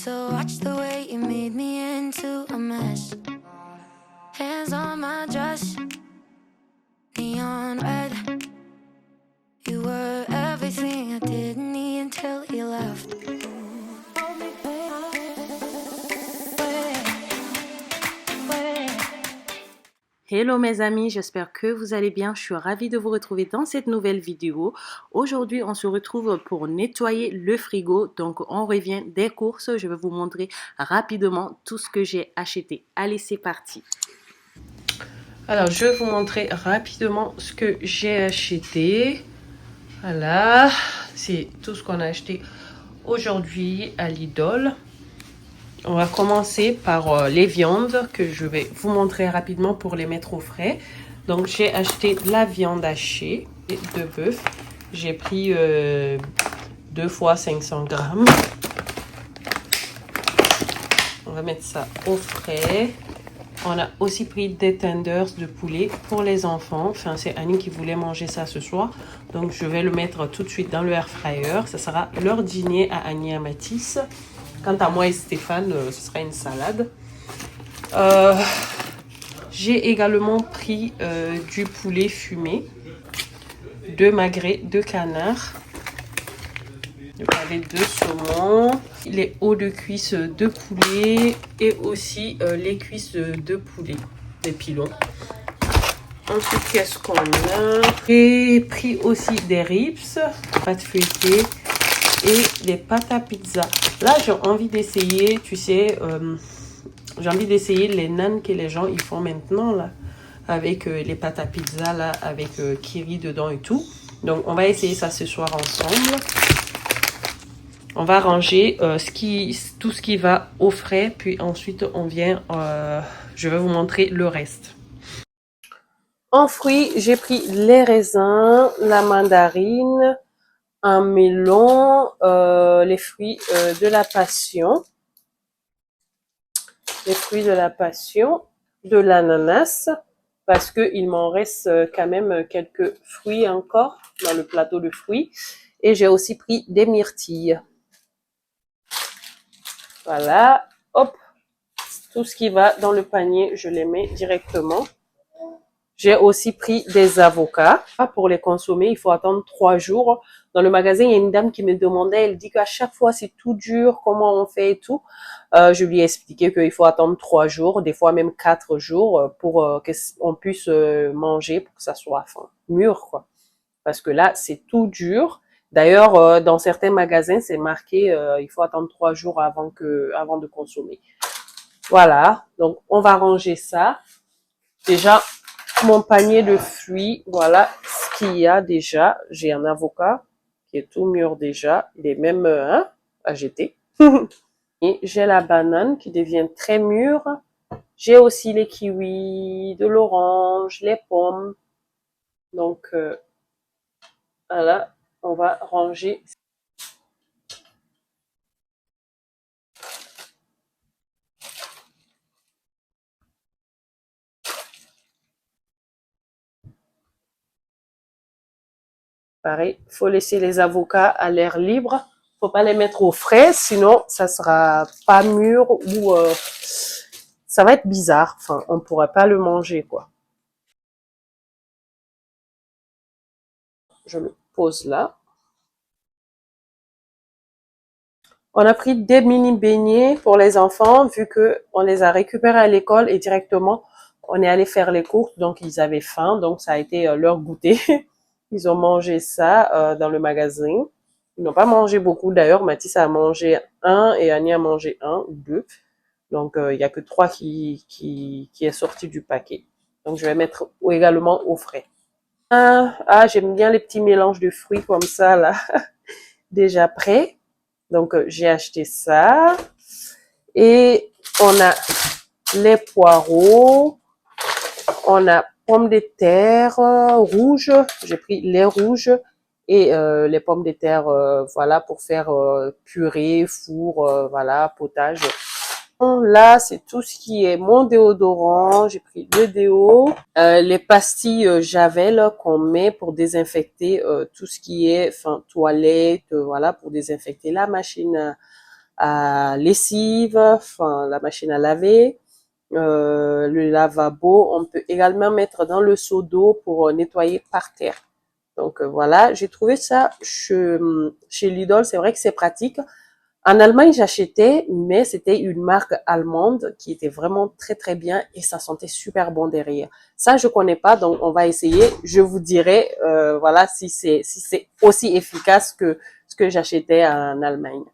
to watch the way you made me into a mess. Hands on my dress, neon red. You were everything I didn't need until you left. Hello mes amis, j'espère que vous allez bien. Je suis ravie de vous retrouver dans cette nouvelle vidéo. Aujourd'hui, on se retrouve pour nettoyer le frigo. Donc, on revient des courses. Je vais vous montrer rapidement tout ce que j'ai acheté. Allez, c'est parti. Alors, je vais vous montrer rapidement ce que j'ai acheté. Voilà, c'est tout ce qu'on a acheté aujourd'hui à Lidl. On va commencer par les viandes que je vais vous montrer rapidement pour les mettre au frais. Donc, j'ai acheté de la viande hachée de bœuf. J'ai pris 2 fois 500 grammes. On va mettre ça au frais. On a aussi pris des tenders de poulet pour les enfants. Enfin, c'est Annie qui voulait manger ça ce soir. Donc, je vais le mettre tout de suite dans le air fryer. Ça sera leur dîner à Annie et à Mathis. Quant à moi et Stéphane, ce sera une salade. J'ai également pris du poulet fumé, 2 magrets de canard, le pavé de saumon, les hauts de cuisse de poulet et aussi les cuisses de poulet, des pilons. Ensuite, qu'est-ce qu'on a? J'ai pris aussi des ribs, pâte feuilletée et des pâtes à pizza. Là, j'ai envie d'essayer, tu sais, j'ai envie d'essayer les naans que les gens ils font maintenant, là, avec les pâtes à pizza, là, avec kiri dedans et tout. Donc, on va essayer ça ce soir ensemble. On va ranger tout ce qui va au frais, puis ensuite, on vient, je vais vous montrer le reste. En fruits, j'ai pris les raisins, la mandarine, un melon, les fruits de la passion, de l'ananas, parce qu'il m'en reste quand même quelques fruits encore dans le plateau de fruits. Et j'ai aussi pris des myrtilles. Voilà, hop, tout ce qui va dans le panier, je les mets directement. J'ai aussi pris des avocats. Pour les consommer, il faut attendre 3 jours. Dans le magasin, il y a une dame qui me demandait, elle dit qu'à chaque fois, c'est tout dur, comment on fait et tout. Je lui ai expliqué qu'il faut attendre 3 jours, des fois même 4 jours, pour qu'on puisse manger, pour que ça soit mûr, quoi. Parce que là, c'est tout dur. D'ailleurs, dans certains magasins, c'est marqué, il faut attendre 3 jours avant de consommer. Voilà, donc on va ranger ça. Déjà, mon panier de fruits, voilà ce qu'il y a déjà. J'ai un avocat qui est tout mûr déjà. Il est même à jeter. Et j'ai la banane qui devient très mûre. J'ai aussi les kiwis, de l'orange, les pommes. Donc, voilà, on va ranger. Pareil, il faut laisser les avocats à l'air libre. Faut pas les mettre au frais, sinon ça sera pas mûr ou ça va être bizarre. Enfin, on pourrait pas le manger, quoi. Je le pose là. On a pris des mini beignets pour les enfants, vu que on les a récupérés à l'école et directement on est allé faire les courses, donc ils avaient faim, donc ça a été leur goûter. Ils ont mangé ça dans le magasin. Ils n'ont pas mangé beaucoup d'ailleurs. Mathis a mangé un et Annie a mangé un ou deux. Donc il y a que 3 qui est sorti du paquet. Donc je vais mettre également au frais. J'aime bien les petits mélanges de fruits comme ça là, déjà prêts. Donc j'ai acheté ça. Et on a les poireaux. On a pommes de terre rouges. J'ai pris les rouges et les pommes de terre, voilà, pour faire purée, four, voilà, potage. Là, c'est tout ce qui est mon déodorant. J'ai pris le déo. Les pastilles Javel qu'on met pour désinfecter tout ce qui est, enfin, toilette, voilà, pour désinfecter la machine à lessive, enfin la machine à laver, le lavabo. On peut également mettre dans le seau d'eau pour nettoyer par terre. Donc voilà, j'ai trouvé ça chez Lidl, c'est vrai que c'est pratique. En Allemagne, j'achetais, mais c'était une marque allemande qui était vraiment très très bien et ça sentait super bon derrière. Ça, je connais pas, donc on va essayer. Je vous dirai, voilà, si c'est aussi efficace que ce que j'achetais en Allemagne.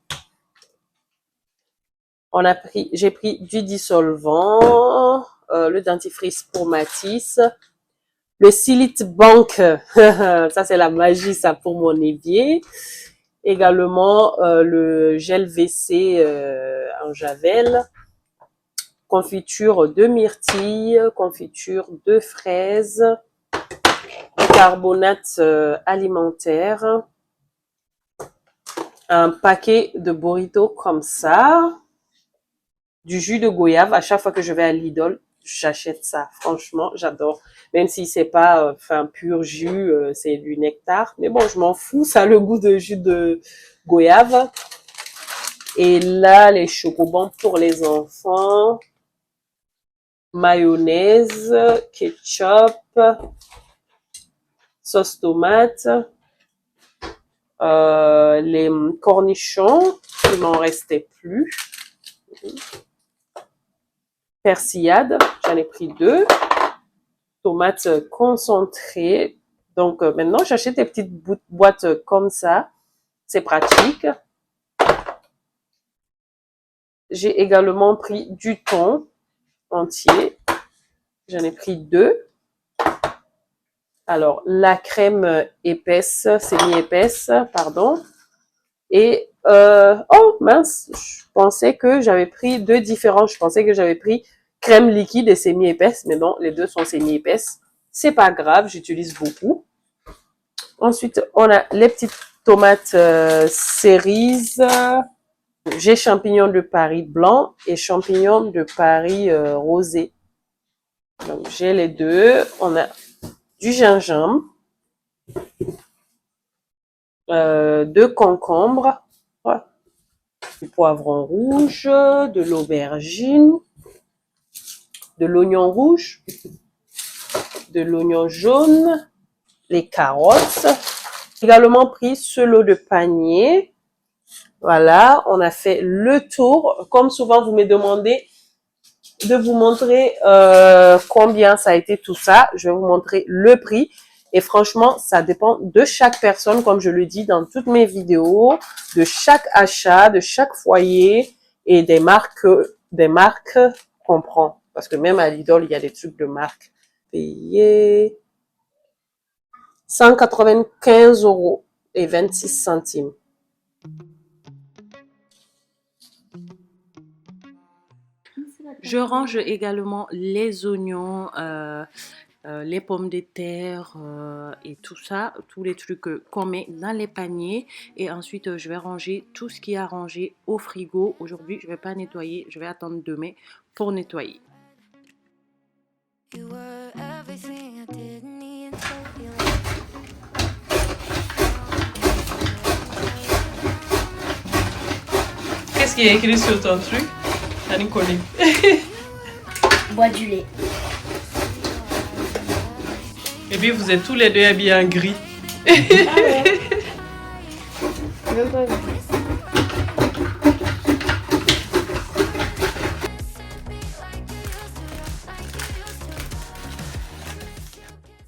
J'ai pris du dissolvant, le dentifrice pour Matisse, le Silite Bank, ça c'est la magie, ça pour mon évier. Également le gel WC en javel, confiture de myrtille, confiture de fraises, carbonate alimentaire, un paquet de burritos comme ça, du jus de goyave. À chaque fois que je vais à Lidl, j'achète ça. Franchement, j'adore. Même si c'est pas pur jus, c'est du nectar. Mais bon, je m'en fous, ça a le goût de jus de goyave. Et là, les chocobons pour les enfants, mayonnaise, ketchup, sauce tomate, les cornichons, il m'en restait plus, persillade, j'en ai pris 2, tomates concentrées. Donc maintenant, j'achète des petites boîtes comme ça, c'est pratique. J'ai également pris du thon entier, j'en ai pris 2. Alors, la crème épaisse, semi-épaisse, pardon. Et, oh mince, je pensais que j'avais pris 2 différents. Je pensais que j'avais pris crème liquide et semi-épaisse, mais non, les 2 sont semi-épaisses. C'est pas grave, j'utilise beaucoup. Ensuite, on a les petites tomates cerises. J'ai champignons de Paris blanc et champignons de Paris rosé. Donc, j'ai les 2. On a du gingembre, 2 concombres, ouais, du poivron rouge, de l'aubergine, de l'oignon rouge, de l'oignon jaune, les carottes. J'ai également pris ce lot de panier. Voilà, on a fait le tour. Comme souvent, vous me demandez de vous montrer combien ça a été tout ça. Je vais vous montrer le prix. Et franchement, ça dépend de chaque personne, comme je le dis dans toutes mes vidéos, de chaque achat, de chaque foyer et des marques qu'on prend. Parce que même à Lidl, il y a des trucs de marque. Payé 195 € et 26 centimes. Je range également les oignons, les pommes de terre et tout ça, tous les trucs qu'on met dans les paniers. Et ensuite, je vais ranger tout ce qui est à ranger au frigo. Aujourd'hui, je ne vais pas nettoyer, je vais attendre demain pour nettoyer. Qu'est-ce qui est écrit sur ton truc? Annie-Colline. Bois du lait. Et puis vous êtes tous les deux habillés en gris.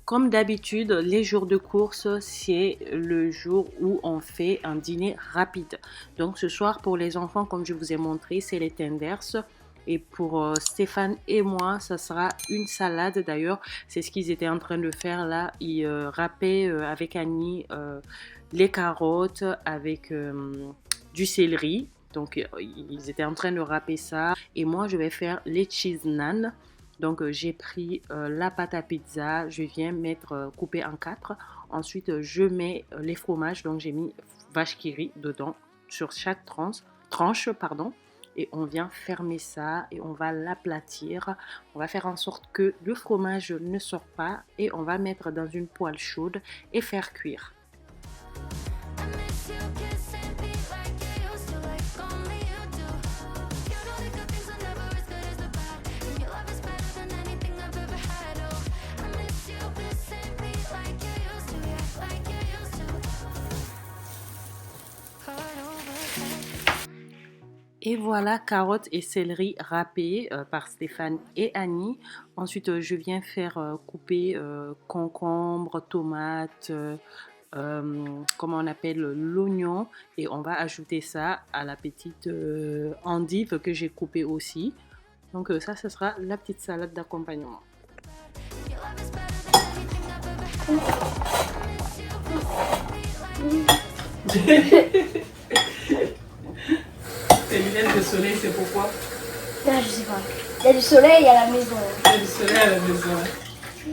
Comme d'habitude, les jours de course, c'est le jour où on fait un dîner rapide. Donc ce soir, pour les enfants, comme je vous ai montré, c'est les tenders. Et pour Stéphane et moi, ça sera une salade. D'ailleurs, c'est ce qu'ils étaient en train de faire là. Ils râpaient avec Annie les carottes avec du céleri. Donc, ils étaient en train de râper ça. Et moi, je vais faire les cheese naan. Donc, j'ai pris la pâte à pizza. Je viens mettre couper en 4. Ensuite, je mets les fromages. Donc, j'ai mis vache qui rit dedans sur chaque tranche, pardon. Et on vient fermer ça et on va l'aplatir. On va faire en sorte que le fromage ne sorte pas et on va mettre dans une poêle chaude et faire cuire. Et voilà, carottes et céleri râpés par Stéphane et Annie. Ensuite, je viens faire couper concombre, tomates, comment on appelle l'oignon. Et on va ajouter ça à la petite endive que j'ai coupée aussi. Donc ça, ce sera la petite salade d'accompagnement. Tes lunettes de soleil, c'est pourquoi? Ah, je sais pas. Il y a du soleil à la maison. Il y a du soleil à la maison.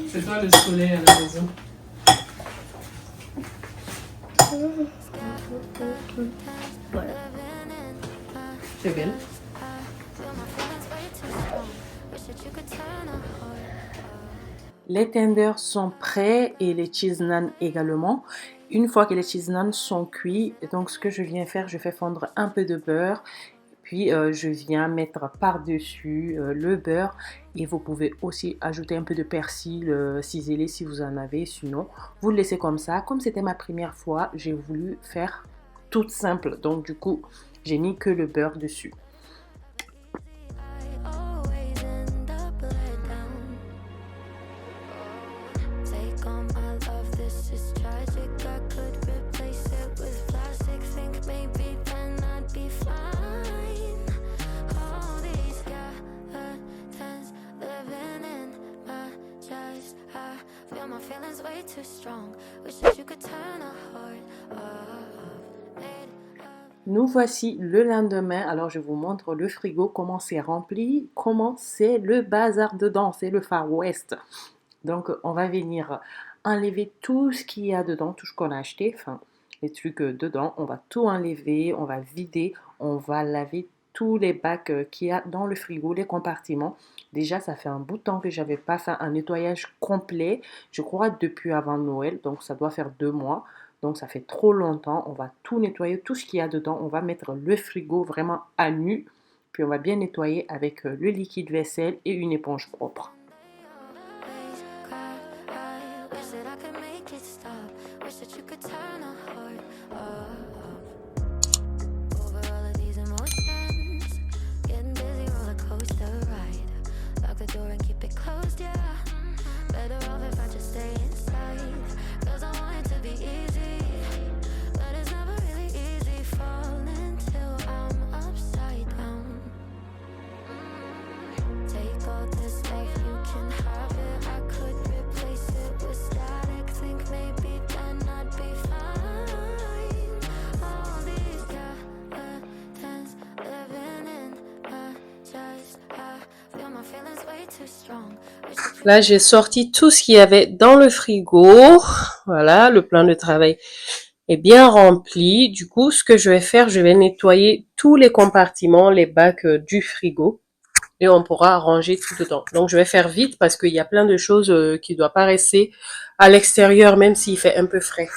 C'est toi le soleil à la maison. Voilà. C'est belle. Les tenders sont prêts et les cheese naan également. Une fois que les cheese naan sont cuits, donc ce que je viens faire, je fais fondre un peu de beurre. Puis je viens mettre par-dessus le beurre. Et vous pouvez aussi ajouter un peu de persil ciselé si vous en avez. Sinon, vous le laissez comme ça. Comme c'était ma première fois, j'ai voulu faire toute simple. Donc du coup, j'ai mis que le beurre dessus. Nous voici le lendemain. Alors je vous montre le frigo, comment c'est rempli, comment c'est le bazar dedans, c'est le Far West. Donc on va venir enlever tout ce qu'il y a dedans, tout ce qu'on a acheté, enfin les trucs dedans, on va tout enlever, on va vider, on va laver tous les bacs qu'il y a dans le frigo, les compartiments. Déjà ça fait un bout de temps que j'avais pas fait un nettoyage complet, je crois depuis avant Noël, donc ça doit faire 2 mois. Donc ça fait trop longtemps, on va tout nettoyer, tout ce qu'il y a dedans, on va mettre le frigo vraiment à nu, puis on va bien nettoyer avec le liquide vaisselle et une éponge propre. Là, j'ai sorti tout ce qu'il y avait dans le frigo. Voilà, le plan de travail est bien rempli. Du coup, ce que je vais faire, je vais nettoyer tous les compartiments, les bacs du frigo. Et on pourra ranger tout dedans. Donc, je vais faire vite parce qu'il y a plein de choses qui ne doivent pas rester à l'extérieur, même s'il fait un peu frais.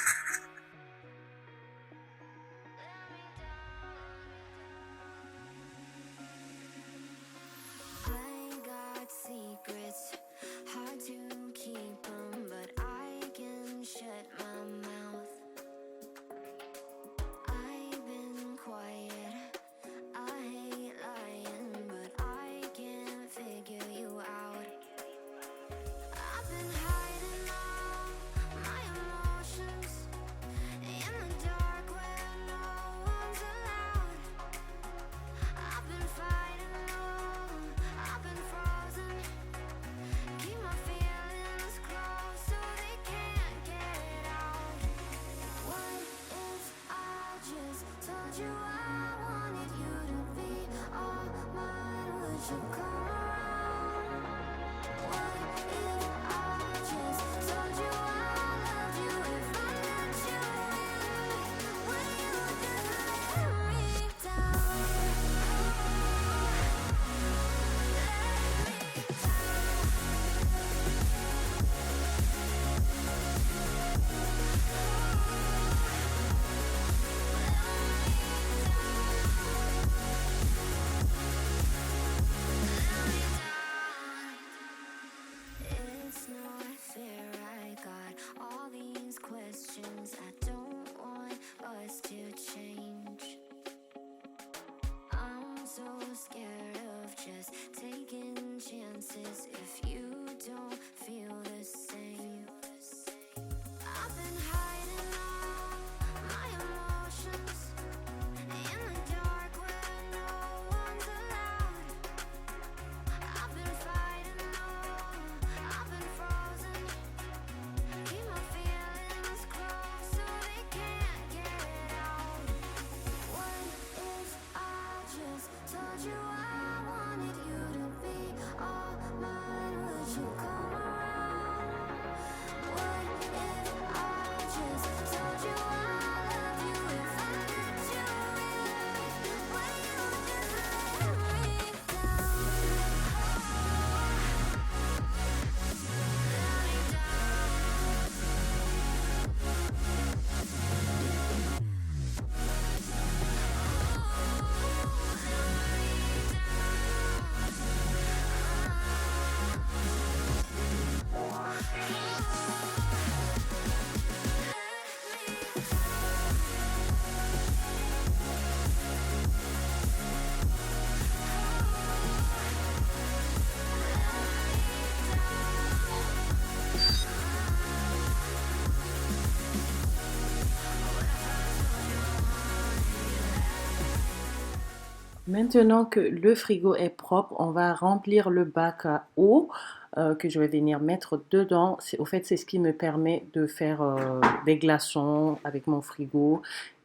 Maintenant que le frigo est propre, on va remplir le bac à eau que je vais venir mettre dedans. Au fait, c'est ce qui me permet de faire des glaçons avec mon frigo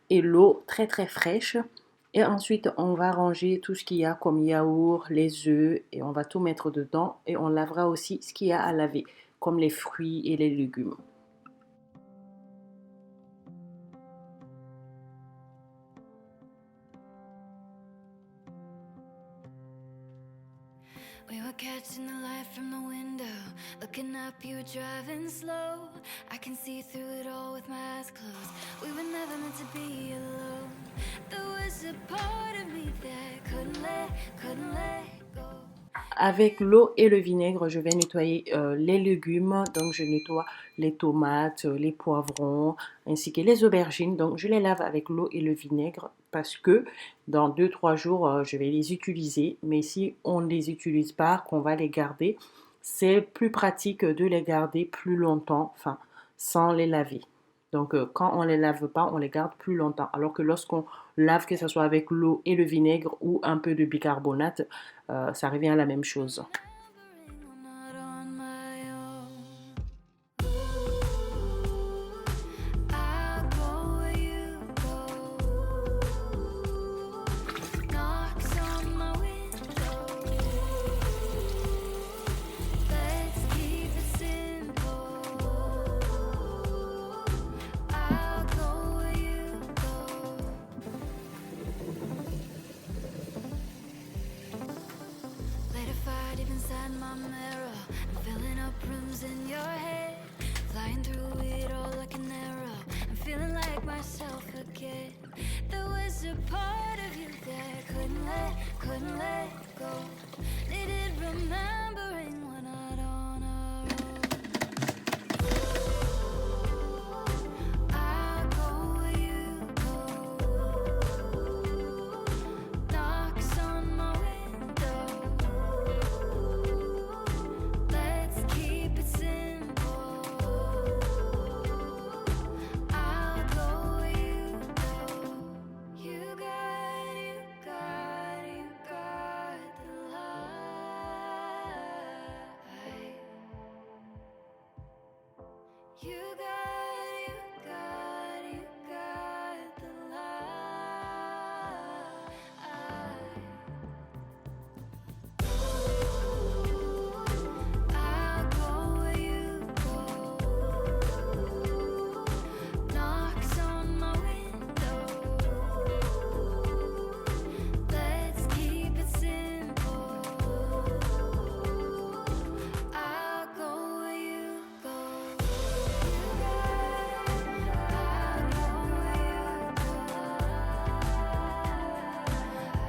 et l'eau très très fraîche. Et ensuite, on va ranger tout ce qu'il y a comme yaourt, les œufs et on va tout mettre dedans. Et on lavera aussi ce qu'il y a à laver, comme les fruits et les légumes. We were catching the light from the window. Looking up, you were driving slow. I can see through it all with my eyes closed. We were never meant to be alone. There was a part of me that couldn't let go. Avec l'eau et le vinaigre, je vais nettoyer les légumes. Donc, je nettoie les tomates, les poivrons, ainsi que les aubergines. Donc, je les lave avec l'eau et le vinaigre parce que dans 2-3 jours, je vais les utiliser. Mais si on ne les utilise pas, qu'on va les garder, c'est plus pratique de les garder plus longtemps, enfin, sans les laver. Donc, quand on ne les lave pas, on les garde plus longtemps. Alors que lorsqu'on lave, que ce soit avec l'eau et le vinaigre ou un peu de bicarbonate, ça revient à la même chose. Inside my mirror, I'm filling up rooms in your head, flying through it all like an arrow. I'm feeling like myself again. There was a part of you that couldn't let go. Needed remembering we're not on our own. I'll go where you go. Knocks on my window. Let's keep it simple. I'll go where you go. You got the light. You got the light. I'll go where you go. Knocks on my window. Let's keep it simple. I'll go where you go. I'll go where you go.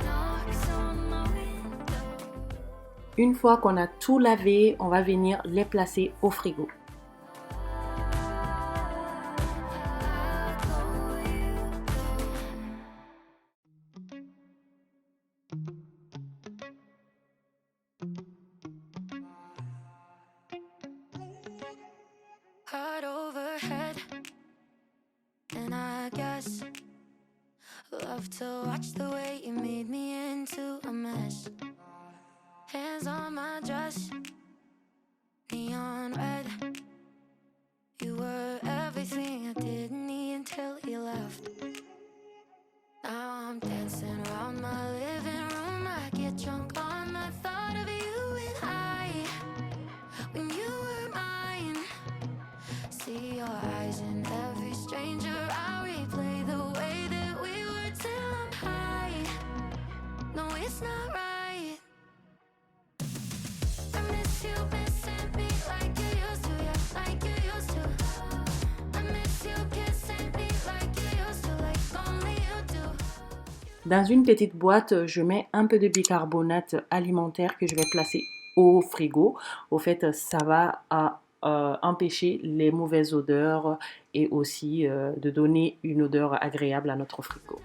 Knocks on my window. Une fois qu'on a tout lavé, on va venir les placer au frigo. Heart overhead, and I guess love to watch the way you made me into a mess. Hands on my dress, neon red. You were everything I didn't need until you left. Now I'm dancing around my living room. I get drunk on the thought of you and I. When you were mine, see your eyes in every stranger. I replay the way that we were till I'm high. No, it's not right. I miss you missing me like you used to, yeah, like you used to. I miss you kissing me like you used to, like only you do. Dans une petite boîte, je mets un peu de bicarbonate alimentaire que je vais placer au frigo. Au fait, ça va empêcher les mauvaises odeurs et aussi de donner une odeur agréable à notre frigo.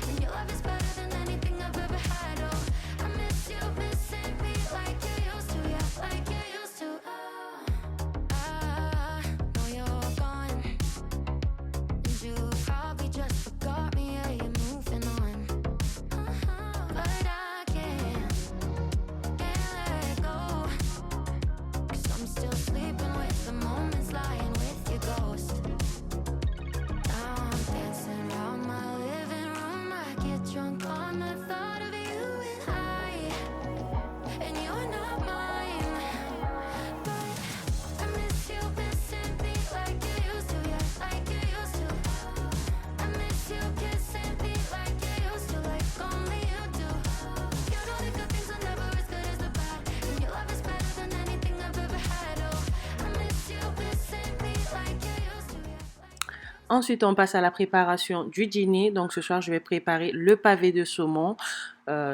And your love is better than anything I've ever had. Oh, I miss you missing me like you used to, yeah, like you used to. Now you're gone, and you probably just forgot me. Yeah, you're moving on. Ensuite, on passe à la préparation du dîner. Donc, ce soir, je vais préparer le pavé de saumon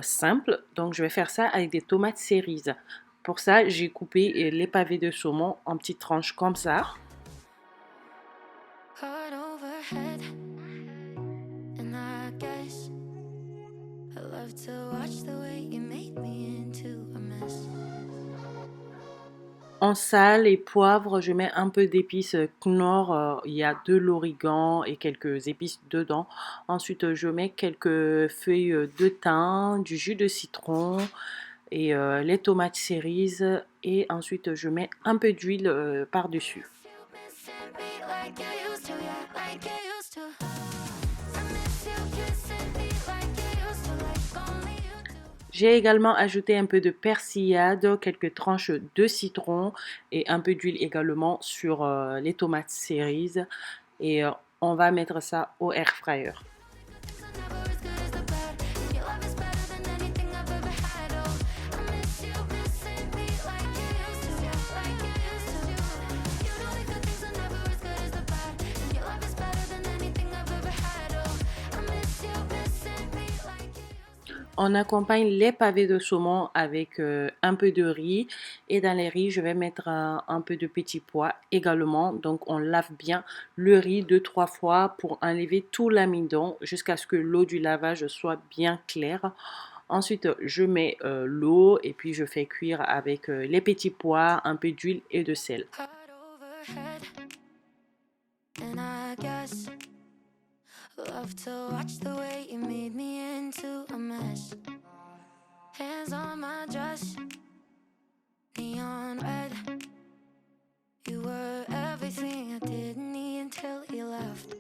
simple. Donc, je vais faire ça avec des tomates cerises. Pour ça, j'ai coupé les pavés de saumon en petites tranches comme ça. Heart overhead, and I guess I love to watch the way you made me into a mess. En sel et poivre, je mets un peu d'épices Knorr. Il y a de l'origan et quelques épices dedans. Ensuite, je mets quelques feuilles de thym, du jus de citron et les tomates cerises. Et ensuite, je mets un peu d'huile par-dessus. J'ai également ajouté un peu de persillade, quelques tranches de citron et un peu d'huile également sur les tomates cerises. Et on va mettre ça au air fryer. On accompagne les pavés de saumon avec un peu de riz et dans les riz, je vais mettre un peu de petits pois également. Donc, on lave bien le riz 2-3 fois pour enlever tout l'amidon jusqu'à ce que l'eau du lavage soit bien claire. Ensuite, je mets l'eau et puis je fais cuire avec les petits pois, un peu d'huile et de sel. Love to watch the way you made me into a mess. Hands on my dress, neon red. You were everything I didn't need until you left.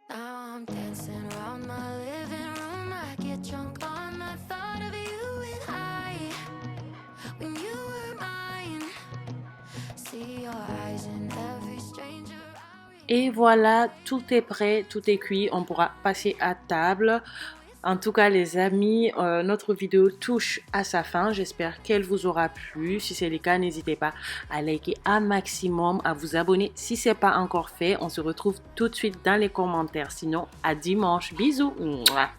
Now I'm dancing around my living room. I get drunk on the thought of you and I. When you were mine, see your eyes in every stranger. Et voilà, tout est prêt, tout est cuit, on pourra passer à table. En tout cas les amis, notre vidéo touche à sa fin, j'espère qu'elle vous aura plu. Si c'est le cas, n'hésitez pas à liker un maximum, à vous abonner si ce n'est pas encore fait. On se retrouve tout de suite dans les commentaires, sinon à dimanche, bisous. Mouah.